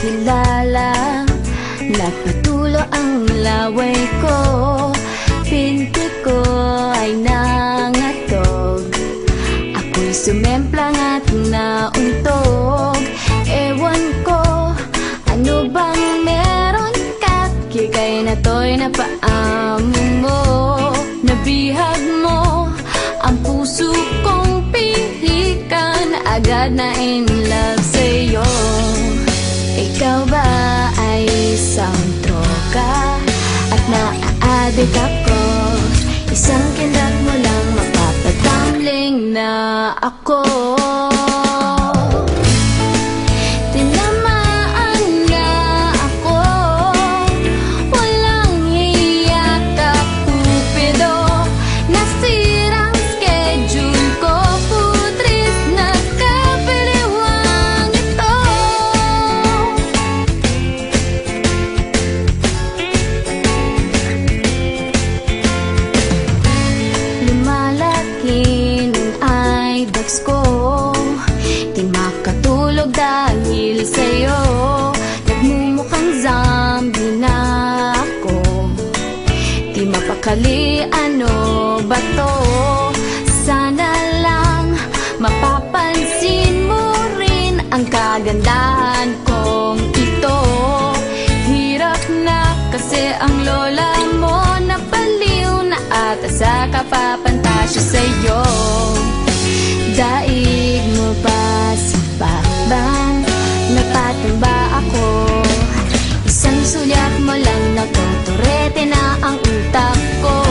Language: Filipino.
kilala, nagpatulo ang laway ko. Pinti ko ay nangatog, ako'y sumemplang at nauntog. Ewan ko, ano bang meron ka't kikay na to'y napaamo mo. Nabihag mo ang puso kong pihikan, agad na in love sa'yo. Ikaw ba ay isang troka at naa-addict ako? Isang kindat mo lang mapapatumbling na ako. Tinamaan nga ako, walang hiya ka Cupido. Nasirang schedule ko, putris na kapiliwang ito. Lumalaki nung eyebags ko, di makatulog dahil sa'yo. Nagmumukhang zombie na ako, di mapakali ano ba to. Sana lang mapapansin mo rin ang kagandahan kong ito. Hirap na kasi ang lola mo, napaliw na ata sa kapapantasya sa'yo. Daig mo ba si Bakbang? Napatamba ako, isang sulyap mo lang nagtuturete na ang utak ko.